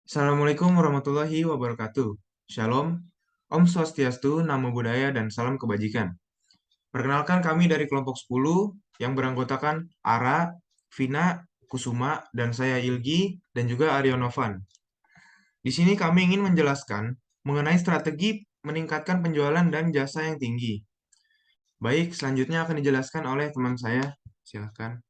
Assalamualaikum warahmatullahi wabarakatuh. Shalom, Om Swastiastu, Namo Buddhaya, dan salam kebajikan. Perkenalkan kami dari kelompok 10 yang beranggotakan Ara, Vina, Kusuma, dan saya Ilgi, dan juga Aryo Novan. Di sini kami ingin menjelaskan mengenai strategi meningkatkan penjualan dan jasa yang tinggi. Baik, selanjutnya akan dijelaskan oleh teman saya. Silakan.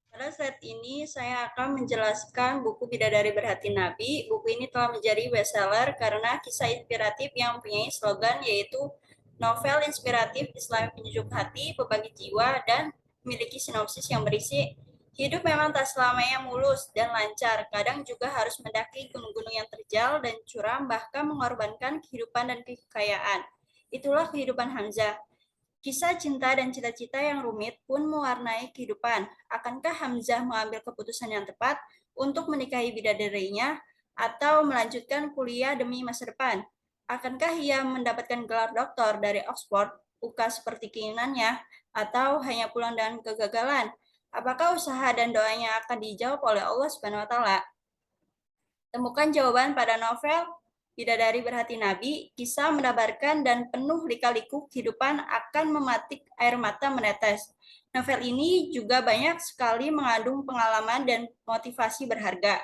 Pada saat ini saya akan menjelaskan buku Bidadari Berhati Nabi. Buku ini telah menjadi bestseller karena kisah inspiratif yang mempunyai slogan yaitu novel inspiratif Islami penyejuk hati, berbagi jiwa, dan memiliki sinopsis yang berisi hidup memang tak selamanya mulus dan lancar. Kadang juga harus mendaki gunung-gunung yang terjal dan curam, bahkan mengorbankan kehidupan dan kekayaan. Itulah kehidupan Hamzah. Kisah cinta dan cita-cita yang rumit pun mewarnai kehidupan. Akankah Hamzah mengambil keputusan yang tepat untuk menikahi bidadarinya atau melanjutkan kuliah demi masa depan? Akankah ia mendapatkan gelar doktor dari Oxford, UK seperti keinginannya, atau hanya pulang dengan kegagalan? Apakah usaha dan doanya akan dijawab oleh Allah Subhanahu wa taala? Temukan jawaban pada novel Bidadari Berhati Nabi. Kisah mendabarkan dan penuh lika-liku kehidupan akan mematik air mata menetes. Novel ini juga banyak sekali mengandung pengalaman dan motivasi berharga.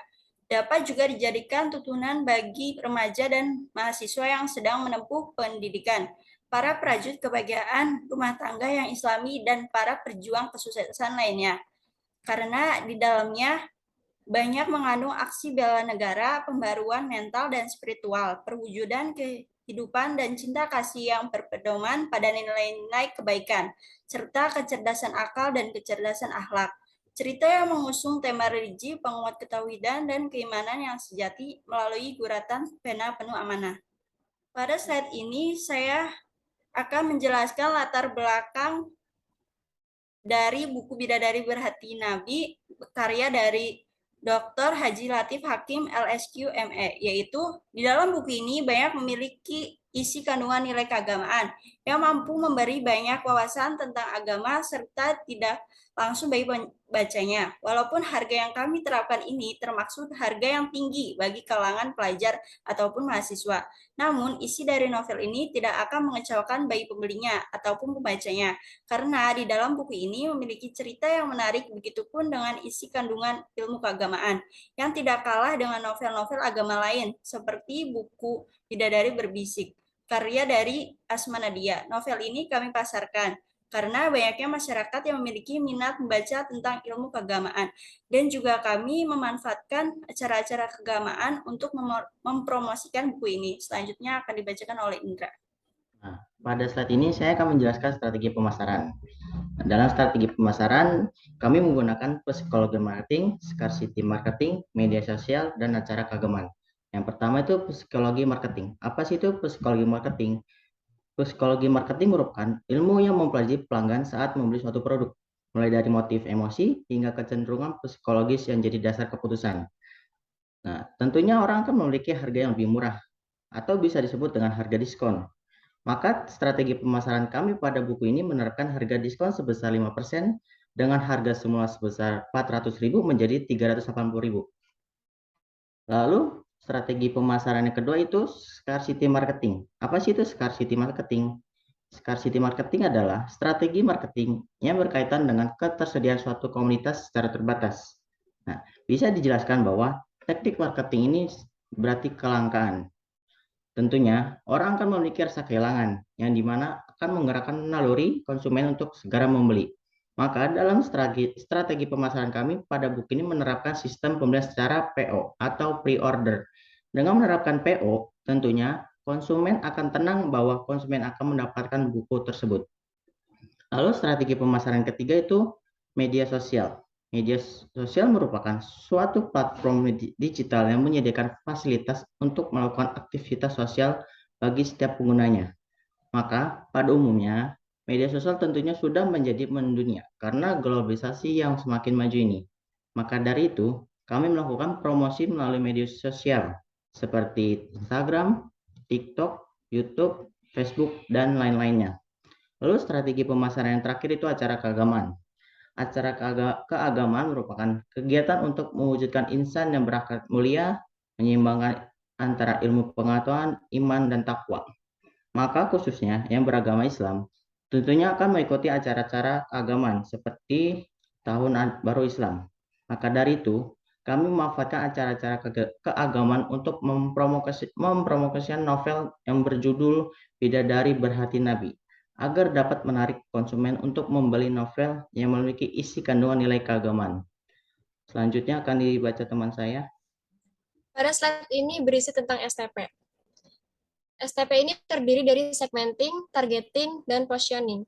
Dapat juga dijadikan tuntunan bagi remaja dan mahasiswa yang sedang menempuh pendidikan, para prajurit kebahagiaan rumah tangga yang islami, dan para pejuang kesuksesan lainnya. Karena di dalamnya banyak mengandung aksi bela negara, pembaruan mental dan spiritual, perwujudan kehidupan dan cinta kasih yang berpedoman pada nilai-nilai kebaikan, serta kecerdasan akal dan kecerdasan akhlak. Cerita yang mengusung tema religi, penguat ketauhidan, dan keimanan yang sejati melalui guratan pena penuh amanah. Pada slide ini saya akan menjelaskan latar belakang dari buku Bidadari Berhati Nabi, karya dari Dr. Haji Latif Hakim LSQ ME, yaitu di dalam buku ini banyak memiliki isi kandungan nilai keagamaan yang mampu memberi banyak wawasan tentang agama serta tidak langsung bagi pembacanya. Walaupun harga yang kami terapkan ini termaksud harga yang tinggi bagi kalangan pelajar ataupun mahasiswa. Namun, isi dari novel ini tidak akan mengecewakan bagi pembelinya ataupun pembacanya, karena di dalam buku ini memiliki cerita yang menarik, begitupun dengan isi kandungan ilmu keagamaan yang tidak kalah dengan novel-novel agama lain, seperti buku Bidadari Berbisik, karya dari Asma Nadia. Novel ini kami pasarkan karena banyaknya masyarakat yang memiliki minat membaca tentang ilmu keagamaan, dan juga kami memanfaatkan acara-acara keagamaan untuk mempromosikan buku ini. Selanjutnya akan dibacakan oleh Indra. Nah, pada slide ini saya akan menjelaskan strategi pemasaran. Dalam strategi pemasaran, kami menggunakan psikologi marketing, scarcity marketing, media sosial, dan acara keagamaan. Yang pertama itu psikologi marketing. Apa sih itu psikologi marketing? Psikologi marketing merupakan ilmu yang mempelajari pelanggan saat membeli suatu produk, mulai dari motif emosi hingga kecenderungan psikologis yang jadi dasar keputusan. Nah, tentunya orang akan memiliki harga yang lebih murah, atau bisa disebut dengan harga diskon. Maka strategi pemasaran kami pada buku ini menerapkan harga diskon sebesar 5% dengan harga semula sebesar 400.000 menjadi 380.000. Lalu strategi pemasaran yang kedua itu scarcity marketing. Apa sih itu scarcity marketing? Scarcity marketing adalah strategi marketing yang berkaitan dengan ketersediaan suatu komunitas secara terbatas. Nah, bisa dijelaskan bahwa teknik marketing ini berarti kelangkaan. Tentunya, orang akan memiliki rasa kehilangan, yang dimana akan menggerakkan naluri konsumen untuk segera membeli. Maka dalam strategi pemasaran kami pada buku ini menerapkan sistem pembelian secara PO atau pre-order. Dengan menerapkan PO, tentunya konsumen akan tenang bahwa konsumen akan mendapatkan buku tersebut. Lalu strategi pemasaran ketiga itu media sosial. Media sosial merupakan suatu platform digital yang menyediakan fasilitas untuk melakukan aktivitas sosial bagi setiap penggunanya. Maka pada umumnya media sosial tentunya sudah menjadi mendunia karena globalisasi yang semakin maju ini. Maka dari itu, kami melakukan promosi melalui media sosial seperti Instagram, TikTok, YouTube, Facebook, dan lain-lainnya. Lalu strategi pemasaran yang terakhir itu acara keagamaan. Acara keagamaan merupakan kegiatan untuk mewujudkan insan yang berakhlak mulia, menyeimbangkan antara ilmu pengetahuan, iman, dan takwa. Maka khususnya yang beragama Islam tentunya akan mengikuti acara-acara keagamaan seperti Tahun Baru Islam. Maka dari itu, kami memanfaatkan acara-acara keagamaan untuk mempromosikan novel yang berjudul Bidadari Berhati Nabi, agar dapat menarik konsumen untuk membeli novel yang memiliki isi kandungan nilai keagamaan. Selanjutnya akan dibaca teman saya. Pada slide ini berisi tentang STP. STP ini terdiri dari segmenting, targeting, dan positioning.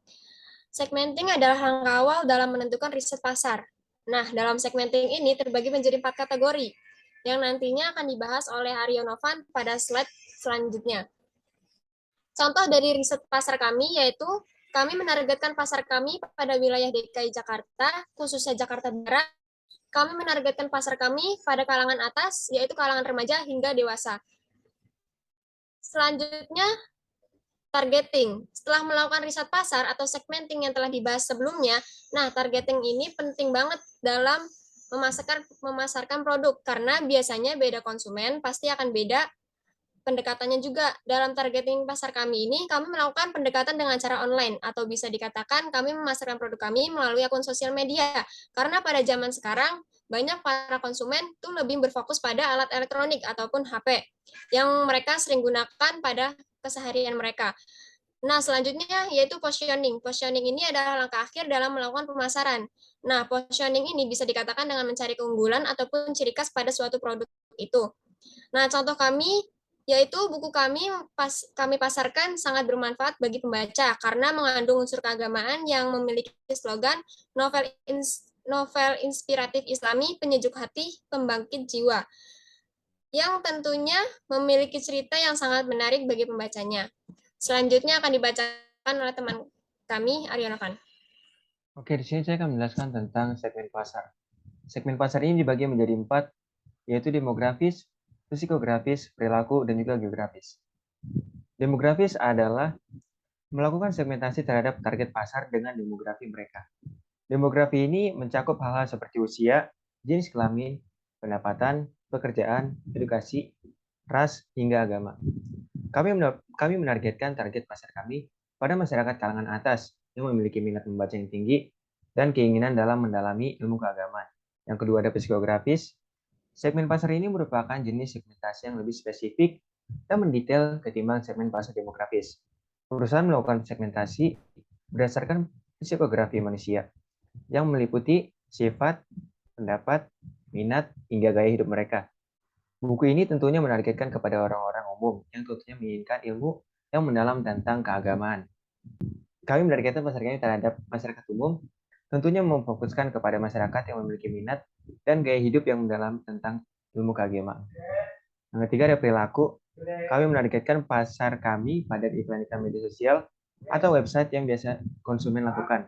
Segmenting adalah langkah awal dalam menentukan riset pasar. Nah, dalam segmenting ini terbagi menjadi 4 kategori, yang nantinya akan dibahas oleh Aryo Novan pada slide selanjutnya. Contoh dari riset pasar kami yaitu kami menargetkan pasar kami pada wilayah DKI Jakarta, khususnya Jakarta Barat. Kami menargetkan pasar kami pada kalangan atas, yaitu kalangan remaja hingga dewasa. Selanjutnya, targeting. Setelah melakukan riset pasar atau segmenting yang telah dibahas sebelumnya, nah targeting ini penting banget dalam memasarkan produk, karena biasanya beda konsumen pasti akan beda pendekatannya juga. Dalam targeting pasar kami ini, kami melakukan pendekatan dengan cara online, atau bisa dikatakan kami memasarkan produk kami melalui akun sosial media. Karena pada zaman sekarang, banyak para konsumen tuh lebih berfokus pada alat elektronik ataupun HP, yang mereka sering gunakan pada keseharian mereka. Nah, selanjutnya yaitu positioning. Positioning ini adalah langkah akhir dalam melakukan pemasaran. Nah, positioning ini bisa dikatakan dengan mencari keunggulan ataupun ciri khas pada suatu produk itu. Nah, contoh kami yaitu buku kami pasarkan sangat bermanfaat bagi pembaca karena mengandung unsur keagamaan yang memiliki slogan novel inspiratif Islami, penyejuk hati, pembangkit jiwa, yang tentunya memiliki cerita yang sangat menarik bagi pembacanya. Selanjutnya akan dibacakan oleh teman kami, Aryo Novan. Oke, di sini saya akan menjelaskan tentang segmen pasar. Segmen pasar ini dibagi menjadi 4, yaitu demografis, psikografis, perilaku, dan juga geografis. Demografis adalah melakukan segmentasi terhadap target pasar dengan demografi mereka. Demografi ini mencakup hal-hal seperti usia, jenis kelamin, pendapatan, pekerjaan, edukasi, ras, hingga agama. Kami menargetkan target pasar kami pada masyarakat kalangan atas yang memiliki minat membaca yang tinggi dan keinginan dalam mendalami ilmu keagamaan. Yang kedua ada psikografis. Segmen pasar ini merupakan jenis segmentasi yang lebih spesifik dan mendetail ketimbang segmen pasar demografis. Perusahaan melakukan segmentasi berdasarkan psikografi manusia yang meliputi sifat, pendapat, minat, hingga gaya hidup mereka. Buku ini tentunya menargetkan kepada orang-orang umum yang tentunya menginginkan ilmu yang mendalam tentang keagamaan. Kami menargetkan pasar kami terhadap masyarakat umum, tentunya memfokuskan kepada masyarakat yang memiliki minat dan gaya hidup yang mendalam tentang ilmu keagamaan. Yang ketiga ada perilaku. Kami menargetkan pasar kami pada iklan-iklan media sosial atau website yang biasa konsumen lakukan.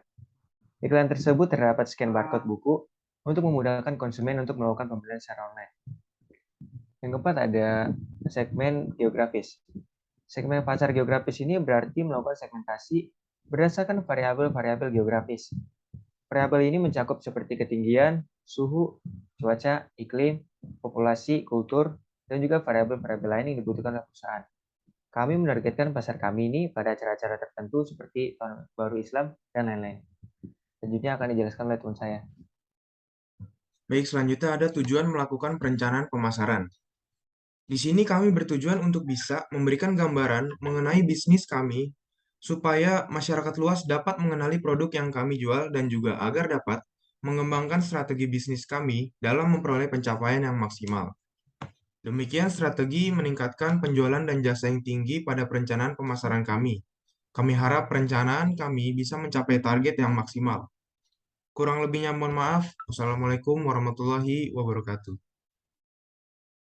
Iklan tersebut terdapat scan barcode buku untuk memudahkan konsumen untuk melakukan pembelian secara online. Yang keempat ada segmen geografis. Segmen pasar geografis ini berarti melakukan segmentasi berdasarkan variabel-variabel geografis. Variabel ini mencakup seperti ketinggian, suhu, cuaca, iklim, populasi, kultur, dan juga variabel-variabel lain yang dibutuhkan oleh perusahaan. Kami menargetkan pasar kami ini pada acara-acara tertentu seperti Tahun Baru Islam dan lain-lain. Selanjutnya akan dijelaskan oleh teman saya. Baik, selanjutnya ada tujuan melakukan perencanaan pemasaran. Di sini kami bertujuan untuk bisa memberikan gambaran mengenai bisnis kami supaya masyarakat luas dapat mengenali produk yang kami jual dan juga agar dapat mengembangkan strategi bisnis kami dalam memperoleh pencapaian yang maksimal. Demikian strategi meningkatkan penjualan dan jasa yang tinggi pada perencanaan pemasaran kami. Kami harap perencanaan kami bisa mencapai target yang maksimal. Kurang lebihnya mohon maaf. Wassalamualaikum warahmatullahi wabarakatuh.